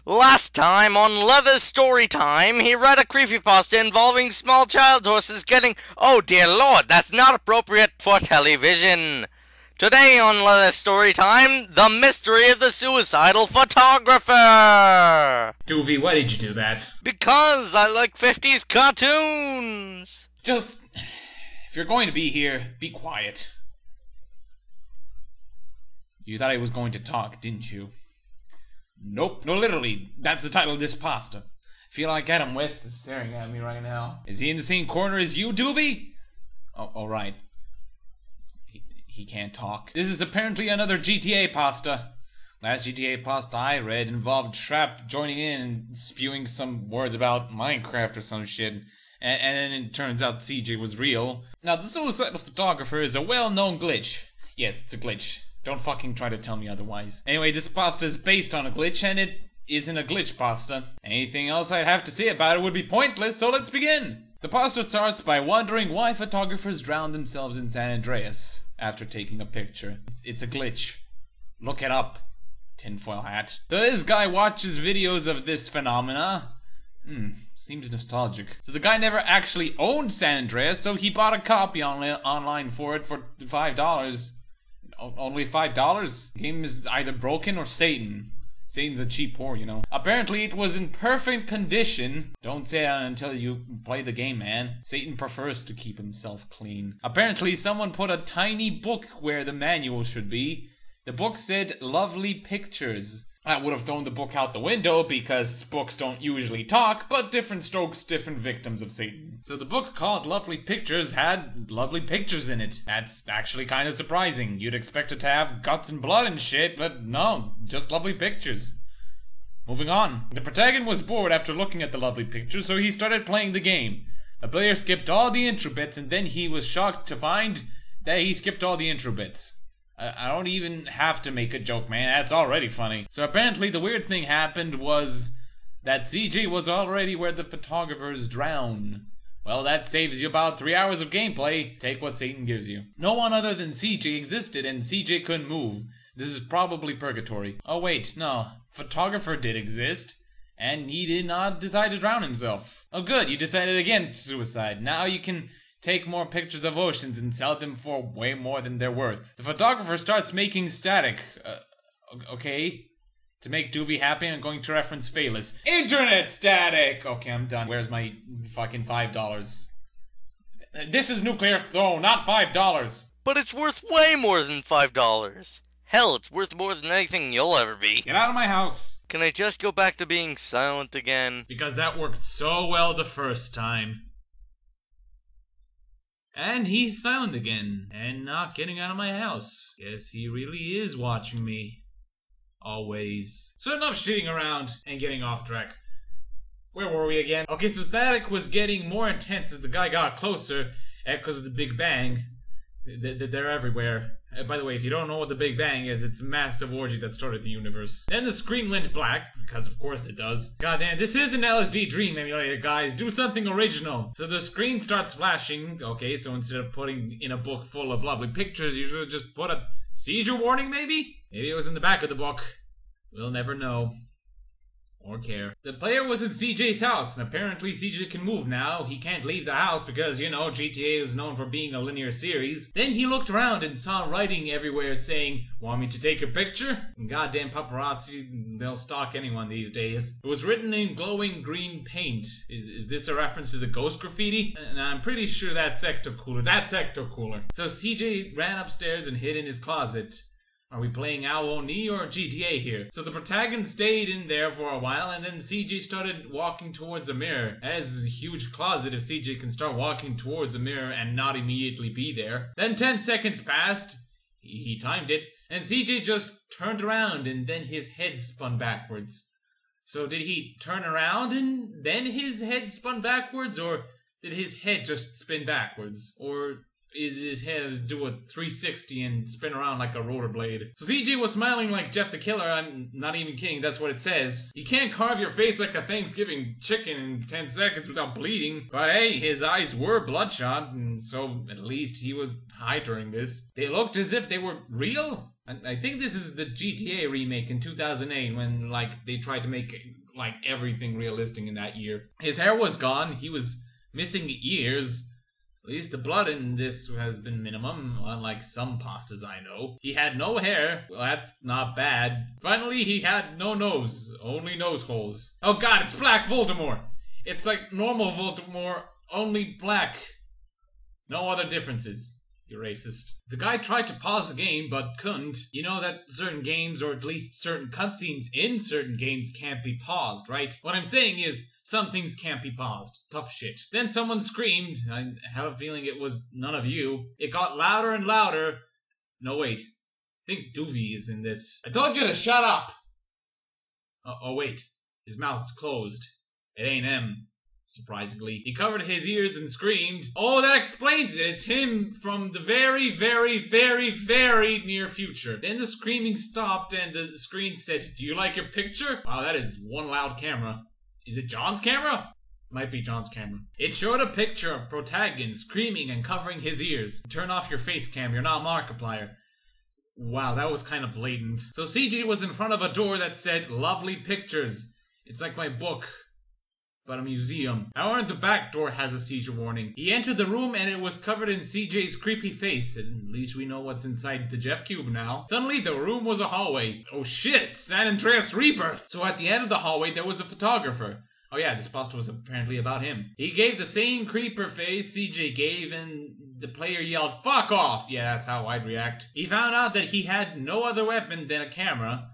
Last time on Leather's Story Time, he read a creepypasta involving small child horses getting, oh dear lord, that's not appropriate for television. Today on Leather's Story Time, the mystery of the suicidal photographer. Doovie, why did you do that? Because I like 50s cartoons. Just, if you're going to be here, be quiet. You thought I was going to talk, didn't you? Nope. No, literally. That's the title of this pasta. I feel like Adam West is staring at me right now. Is he in the same corner as you, Doovie? Oh, alright. He can't talk. This is apparently another GTA pasta. Last GTA pasta I read involved Trap joining in and spewing some words about Minecraft or some shit. And then it turns out CJ was real. Now, the suicidal photographer is a well-known glitch. Yes, it's a glitch. Don't fucking try to tell me otherwise. Anyway, this pasta is based on a glitch, and it isn't a glitch pasta. Anything else I'd have to say about it would be pointless, so let's begin! The pasta starts by wondering why photographers drown themselves in San Andreas after taking a picture. It's a glitch. Look it up. Tinfoil hat. This guy watches videos of this phenomena. Seems nostalgic. So the guy never actually owned San Andreas, so he bought a copy online for it for $5. Only $5? The game is either broken or Satan. Satan's a cheap whore, you know. Apparently it was in perfect condition. Don't say that until you play the game, man. Satan prefers to keep himself clean. Apparently someone put a tiny book where the manual should be. The book said lovely pictures. I would have thrown the book out the window because books don't usually talk, but different strokes, different victims of Satan. So the book called Lovely Pictures had lovely pictures in it. That's actually kind of surprising. You'd expect it to have guts and blood and shit, but no, just lovely pictures. Moving on. The protagonist was bored after looking at the lovely pictures, so he started playing the game. The player skipped all the intro bits, and then he was shocked to find that he skipped all the intro bits. I don't even have to make a joke, man. That's already funny. So apparently the weird thing happened was that CJ was already where the photographers drown. Well, that saves you about 3 hours of gameplay. Take what Satan gives you. No one other than CJ existed, and CJ couldn't move. This is probably purgatory. Oh wait, no. Photographer did exist, and he did not decide to drown himself. Oh good, you decided against suicide. Now you can take more pictures of oceans and sell them for way more than they're worth. The photographer starts making static. Okay. To make Doovie happy, I'm going to reference Phaelus. Internet static! Okay, I'm done. Where's my fucking $5? This is Nuclear Throne, not $5! But it's worth way more than $5. Hell, it's worth more than anything you'll ever be. Get out of my house! Can I just go back to being silent again? Because that worked so well the first time. And he's silent again, and not getting out of my house. Guess he really is watching me. Always. So enough shitting around and getting off track. Where were we again? Okay, so static was getting more intense as the guy got closer, because of the Big Bang. They're everywhere. By the way, if you don't know what the Big Bang is, it's a massive orgy that started the universe. Then the screen went black, because of course it does. Goddamn, this is an LSD dream emulator, guys. Do something original. So the screen starts flashing. Okay, so instead of putting in a book full of lovely pictures, you should just put a seizure warning, maybe? Maybe it was in the back of the book. We'll never know. Or care. The player was in CJ's house, and apparently CJ can move now. He can't leave the house because, you know, GTA is known for being a linear series. Then he looked around and saw writing everywhere saying, "Want me to take a picture?" And goddamn paparazzi, they'll stalk anyone these days. It was written in glowing green paint. Is this a reference to the ghost graffiti? And I'm pretty sure that's Ecto Cooler. That's Ecto Cooler. So CJ ran upstairs and hid in his closet. Are we playing Ao-Oni or GTA here? So the protagonist stayed in there for a while, and then CJ started walking towards a mirror. That is a huge closet if CJ can start walking towards a mirror and not immediately be there. Then 10 seconds passed. He timed it. And CJ just turned around, and then his head spun backwards. So did he turn around and then his head spun backwards? Or did his head just spin backwards? Or is his head do a 360 and spin around like a rollerblade? So CJ was smiling like Jeff the Killer. I'm not even kidding, that's what it says. You can't carve your face like a Thanksgiving chicken in 10 seconds without bleeding. But hey, his eyes were bloodshot, and so at least he was high during this. They looked as if they were real. I think this is the GTA remake in 2008 when, like, they tried to make like everything realistic in that year. His hair was gone. He was missing ears. At least the blood in this has been minimum, unlike some pastas I know. He had no hair. Well, that's not bad. Finally, he had no nose. Only nose holes. Oh god, it's Black Voldemort! It's like normal Voldemort, only black. No other differences. You're racist. The guy tried to pause the game, but couldn't. You know that certain games, or at least certain cutscenes in certain games, can't be paused, right? What I'm saying is, some things can't be paused. Tough shit. Then someone screamed. I have a feeling it was none of you. It got louder and louder. No, wait. I think Doovie is in this. I told you to shut up! Oh, wait. His mouth's closed. It ain't him. Surprisingly. He covered his ears and screamed. Oh, that explains it. It's him from the very, very, very, very near future. Then the screaming stopped and the screen said, "Do you like your picture?" Wow, that is one loud camera. Is it John's camera? Might be John's camera. It showed a picture of Protagon screaming and covering his ears. Turn off your face cam, you're not Markiplier. Wow, that was kind of blatant. So CJ was in front of a door that said, "Lovely pictures." It's like my book, but a museum. However, the back door has a seizure warning. He entered the room and it was covered in CJ's creepy face. At least we know what's inside the Jeff Cube now. Suddenly, the room was a hallway. Oh shit, it's San Andreas Rebirth! So at the end of the hallway, there was a photographer. Oh yeah, this poster was apparently about him. He gave the same creeper face CJ gave and the player yelled, "Fuck off!" Yeah, that's how I'd react. He found out that he had no other weapon than a camera.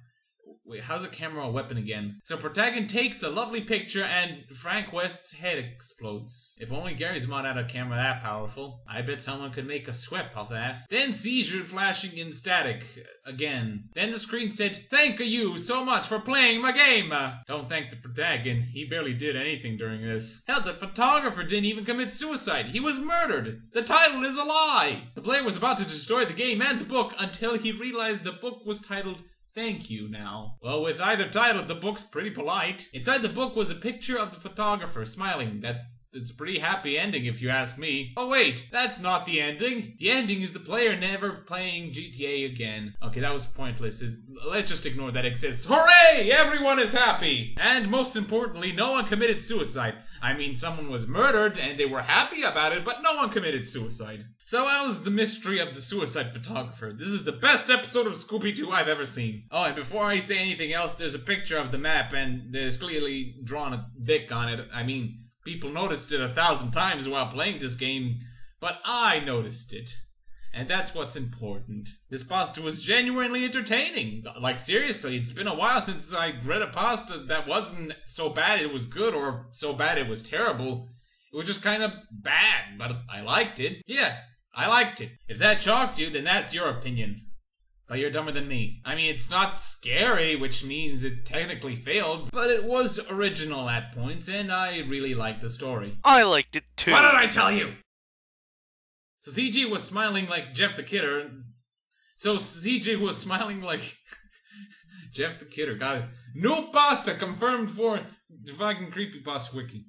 Wait, how's a camera a weapon again? So Protagon takes a lovely picture and Frank West's head explodes. If only Gary's Mod had a camera that powerful. I bet someone could make a sweep of that. Then seizure flashing in static. Again. Then the screen said, "Thank you so much for playing my game." Don't thank the Protagon. He barely did anything during this. Hell, the photographer didn't even commit suicide. He was murdered. The title is a lie. The player was about to destroy the game and the book until he realized the book was titled "Thank You" now. Well, with either title, the book's pretty polite. Inside the book was a picture of the photographer smiling. It's a pretty happy ending if you ask me. Oh wait, that's not the ending. The ending is the player never playing GTA again. Okay, that was pointless. Let's just ignore that exists. Hooray! Everyone is happy! And most importantly, no one committed suicide. I mean, someone was murdered and they were happy about it, but no one committed suicide. So that was the mystery of the suicide photographer. This is the best episode of Scooby-Doo I've ever seen. Oh, and before I say anything else, there's a picture of the map and there's clearly drawn a dick on it. I mean, people noticed it 1,000 times while playing this game, but I noticed it. And that's what's important. This pasta was genuinely entertaining. Like, seriously, it's been a while since I read a pasta that wasn't so bad it was good or so bad it was terrible. It was just kind of bad, but I liked it. Yes, I liked it. If that shocks you, then that's your opinion. But you're dumber than me. I mean, it's not scary, which means it technically failed, but it was original at points, and I really liked the story. I liked it too. What did I tell you? So CJ was smiling like Jeff the Kidder. So CJ was smiling like Jeff the Kidder. Got it. No pasta confirmed for the fucking creepypasta wiki.